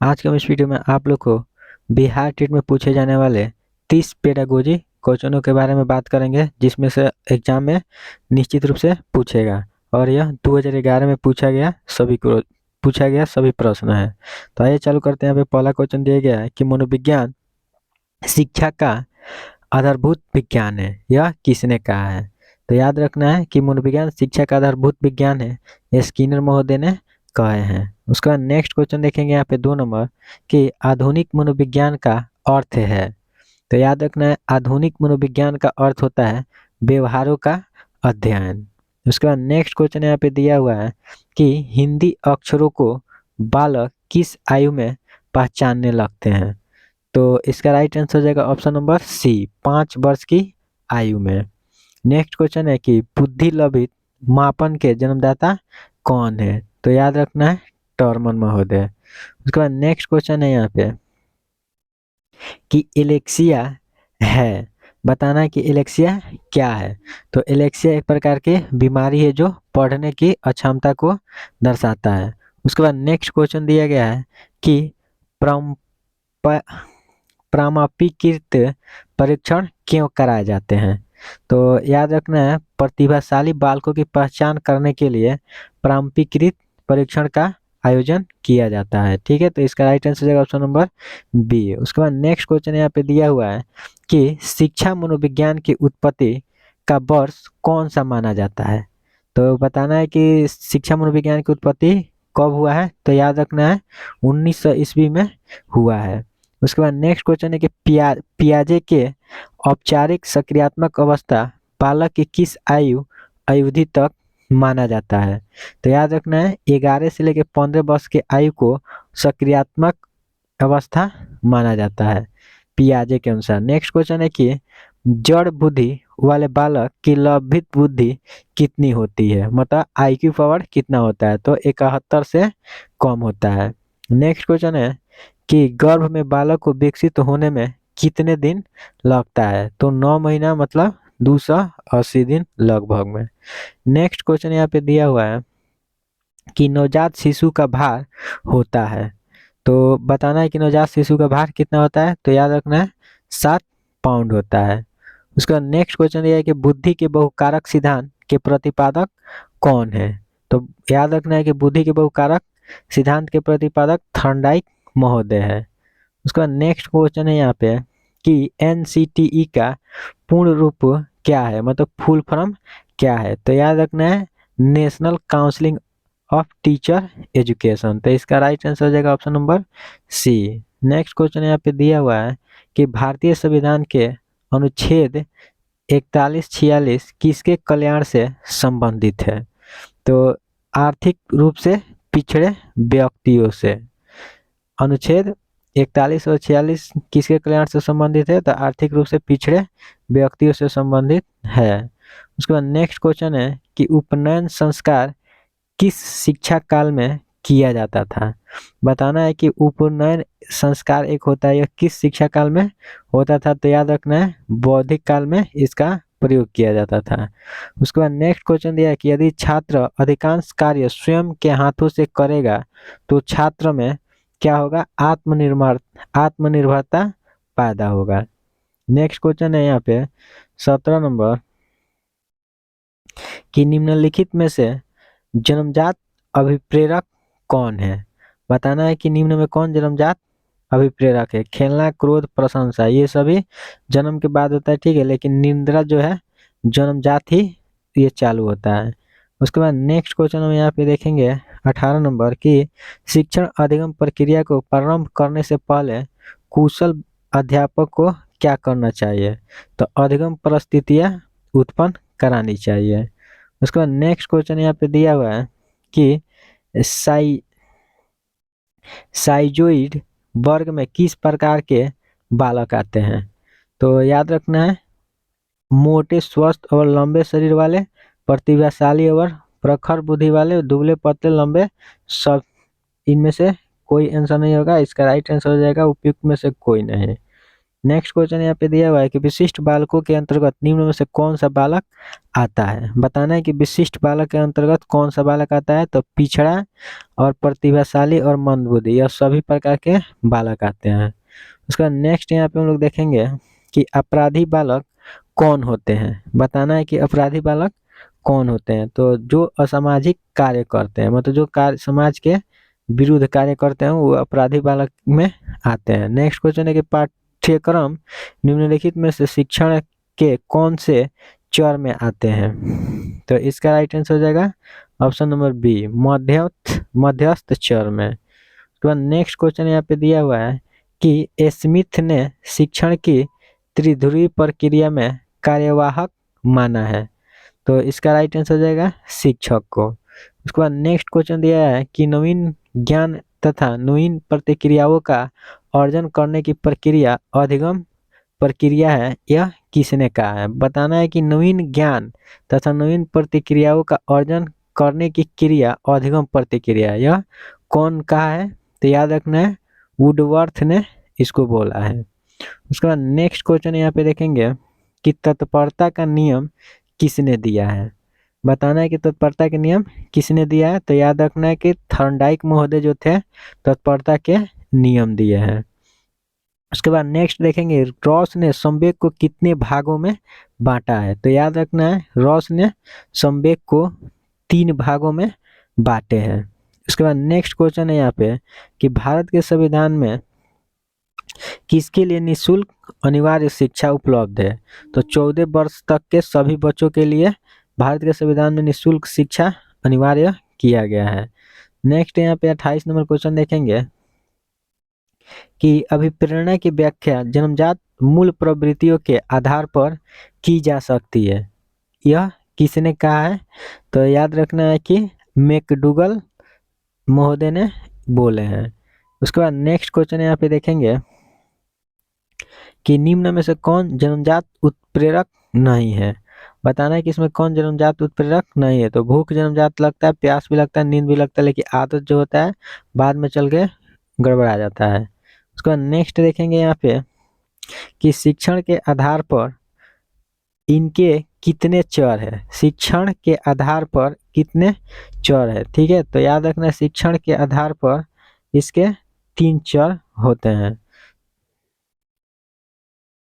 आज के हम इस वीडियो में आप लोग को बिहार टेट में पूछे जाने वाले 30 पेडागोजी क्वेश्चनों के बारे में बात करेंगे, जिसमें से एग्जाम में निश्चित रूप से पूछेगा। और यह 2011 में पूछा गया सभी प्रश्न है। तो आइए चालू करते हैं। यहाँ पे पहला क्वेश्चन दिया गया है कि मनोविज्ञान शिक्षा का आधारभूत विज्ञान है, यह किसने कहा है? तो याद रखना है कि मनोविज्ञान शिक्षा का आधारभूत विज्ञान है, यह स्किनर महोदय ने कहे हैं। उसके बाद नेक्स्ट क्वेश्चन देखेंगे यहाँ पे 2 नंबर कि आधुनिक मनोविज्ञान का अर्थ है। तो याद रखना है आधुनिक मनोविज्ञान का अर्थ होता है व्यवहारों का अध्ययन। उसके बाद नेक्स्ट क्वेश्चन यहाँ पे दिया हुआ है कि हिंदी अक्षरों को बालक किस आयु में पहचानने लगते हैं? तो इसका राइट आंसर हो जाएगा ऑप्शन नंबर सी, 5 वर्ष की आयु में। नेक्स्ट क्वेश्चन है कि बुद्धि लभित मापन के जन्मदाता कौन है? तो याद रखना है टॉरमन महोदय। उसके बाद नेक्स्ट क्वेश्चन है यहाँ पे कि एलेक्सिया है, बताना है कि एलेक्सिया क्या है? तो एलेक्सिया एक प्रकार की बीमारी है जो पढ़ने की अक्षमता को दर्शाता है। उसके बाद नेक्स्ट क्वेश्चन दिया गया है कि प्रामाणिकृत परीक्षण क्यों कराए जाते हैं? तो याद रखना है प्रतिभाशाली बालकों की पहचान करने के लिए प्रामाणिकृत परीक्षण का आयोजन किया जाता है। ठीक है, तो इसका राइट आंसर हो जाएगा ऑप्शन नंबर बी। उसके बाद नेक्स्ट क्वेश्चन यहाँ पे दिया हुआ है कि शिक्षा मनोविज्ञान की उत्पत्ति का वर्ष कौन सा माना जाता है? तो बताना है कि शिक्षा मनोविज्ञान की उत्पत्ति कब हुआ है? तो याद रखना है 1900 ईस्वी में हुआ है। उसके बाद नेक्स्ट क्वेश्चन है कि पियाजे के औपचारिक सक्रियात्मक अवस्था बालक की किस आयु अवधि तक माना जाता है? तो याद रखना है 11 से लेकर 15 वर्ष की आयु को सक्रियात्मक अवस्था माना जाता है पियाजे के अनुसार। नेक्स्ट क्वेश्चन है कि जड़ बुद्धि वाले बालक की लब्धित बुद्धि कितनी होती है, मतलब आईक्यू पावर कितना होता है? तो 71 से कम होता है। नेक्स्ट क्वेश्चन है कि गर्भ में बालक को विकसित होने में कितने दिन लगता है? तो 9 महीना, मतलब 280 दिन लगभग में। नेक्स्ट क्वेश्चन यहाँ पे दिया हुआ है कि नवजात शिशु का भार होता है। तो बताना है कि नवजात शिशु का भार कितना होता है? तो याद रखना है 7 पाउंड होता है। उसका नेक्स्ट क्वेश्चन ये है कि बुद्धि के बहुकारक सिद्धांत के प्रतिपादक कौन है? तो याद रखना है कि बुद्धि के बहुकारक सिद्धांत के प्रतिपादक थॉर्नडाइक महोदय है। उसका नेक्स्ट क्वेश्चन है यहाँ पे कि एनसीटीई का पूर्ण रूप क्या है, मतलब फुल फॉर्म क्या है? तो याद रखना है national counselling of teacher education. तो इसका राइट आंसर हो जाएगा option number C. Next question यहाँ पे दिया हुआ है कि भारतीय संविधान के अनुच्छेद 41-46 किसके कल्याण से संबंधित है? तो आर्थिक रूप से पिछड़े व्यक्तियों से। अनुच्छेद 41 और 46 किसके कल्याण से संबंधित है? तो आर्थिक रूप से पिछड़े व्यक्तियों से संबंधित है। उसके बाद नेक्स्ट क्वेश्चन है कि उपनयन संस्कार किस शिक्षा काल में किया जाता था? बताना है कि उपनयन संस्कार एक होता है, यह किस शिक्षा काल में होता था? तो याद रखना है बौद्धिक काल में इसका प्रयोग किया जाता था। उसके बाद नेक्स्ट क्वेश्चन दिया है कि यदि छात्र अधिकांश कार्य स्वयं के हाथों से करेगा तो छात्र में क्या होगा? आत्मनिर्भरता पैदा होगा। नेक्स्ट क्वेश्चन है यहाँ पे 17 नंबर कि निम्नलिखित में से जन्मजात अभिप्रेरक कौन है? बताना है कि निम्न में कौन जन्मजात अभिप्रेरक है? खेलना, क्रोध, प्रशंसा, ये सभी जन्म के बाद होता है, ठीक है, लेकिन निंद्रा जो है जन्मजात ही ये चालू होता है। उसके बाद नेक्स्ट क्वेश्चन हम यहाँ पे देखेंगे 18 नंबर की शिक्षण अधिगम प्रक्रिया को प्रारंभ करने से पहले कुशल अध्यापक को क्या करना चाहिए? तो अधिगम परिस्थितियाँ उत्पन्न करानी चाहिए। उसके बाद नेक्स्ट क्वेश्चन यहाँ पे दिया हुआ है कि साइ साइजोइड वर्ग में किस प्रकार के बालक आते हैं? तो याद रखना है मोटे, स्वस्थ और लंबे शरीर वाले, प्रतिभाशाली और प्रखर बुद्धि वाले, दुबले पतले लंबे, सब इनमें से कोई आंसर नहीं होगा। इसका राइट आंसर हो जाएगा उपयुक्त में से कोई नहीं। नेक्स्ट क्वेश्चन यहाँ पे दिया हुआ है कि विशिष्ट बालकों के अंतर्गत निम्न में से कौन सा बालक आता है। बताना है कि विशिष्ट बालक के अंतर्गत कौन सा बालक आता है। तो पिछड़ा और प्रतिभाशाली और मंदबुद्धि, यह सभी प्रकार के बालक आते हैं। उसका नेक्स्ट यहाँ पे हम लोग देखेंगे कि अपराधी बालक कौन होते हैं। बताना है कि अपराधी बालक कौन होते हैं। तो जो असामाजिक कार्य करते हैं, मतलब जो कार्य समाज के विरुद्ध कार्य करते हैं, वो अपराधी बालक में आते हैं। नेक्स्ट क्वेश्चन है कि पाठ्यक्रम निम्नलिखित में से शिक्षण के कौन से चर में आते हैं। तो इसका राइट आंसर हो जाएगा ऑप्शन नंबर बी, मध्यस्थ चर में। उसके बाद नेक्स्ट क्वेश्चन यहाँ पे दिया हुआ है कि स्मिथ ने शिक्षण की त्रिध्रुवी प्रक्रिया में कार्यवाहक माना है। तो इसका राइट आंसर हो जाएगा शिक्षक को। उसके बाद नेक्स्ट क्वेश्चन दिया है कि नवीन ज्ञान तथा नवीन प्रतिक्रियाओं का अर्जन करने की प्रक्रिया अधिगम प्रक्रिया है, यह किसने कहा है। बताना है कि नवीन ज्ञान तथा नवीन प्रतिक्रियाओं का अर्जन करने की क्रिया अधिगम प्रक्रिया, यह कौन कहा है। तो याद रखना है वुडवर्थ ने इसको बोला है। उसके बाद नेक्स्ट क्वेश्चन यहाँ पे देखेंगे कि तत्परता का नियम किसने दिया है। बताना है कि तत्परता के नियम किसने दिया है। तो याद रखना है कि थॉर्नडाइक महोदय जो थे तत्परता के नियम दिए हैं। उसके बाद नेक्स्ट देखेंगे रॉस ने संवेग को कितने भागों में बांटा है। तो याद रखना है रॉस ने संवेग को 3 भागों में बांटे हैं। उसके बाद नेक्स्ट क्वेश्चन है यहाँ पे कि भारत के संविधान में किसके लिए निःशुल्क अनिवार्य शिक्षा उपलब्ध है। तो 14 वर्ष तक के सभी बच्चों के लिए भारत के संविधान में निःशुल्क शिक्षा अनिवार्य किया गया है। नेक्स्ट यहाँ पे 28 नंबर क्वेश्चन देखेंगे कि अभिप्रेरणा की व्याख्या जन्मजात मूल प्रवृत्तियों के आधार पर की जा सकती है, यह किसने कहा है। तो याद रखना है कि मैकडूगल महोदय ने बोले हैं। उसके बाद नेक्स्ट क्वेश्चन यहाँ पे देखेंगे कि निम्न में से कौन जन्मजात उत्प्रेरक नहीं है। बताना है कि इसमें कौन जन्मजात उत्प्रेरक नहीं है। तो भूख जन्मजात लगता है, प्यास भी लगता है, नींद भी लगता है, लेकिन आदत जो होता है बाद में चल के गड़बड़ा जाता है। उसके बाद नेक्स्ट देखेंगे यहाँ पे कि शिक्षण के आधार पर इनके कितने चर है। शिक्षण के आधार पर कितने चर है, ठीक है। तो याद रखना शिक्षण के आधार पर इसके 3 चर होते हैं।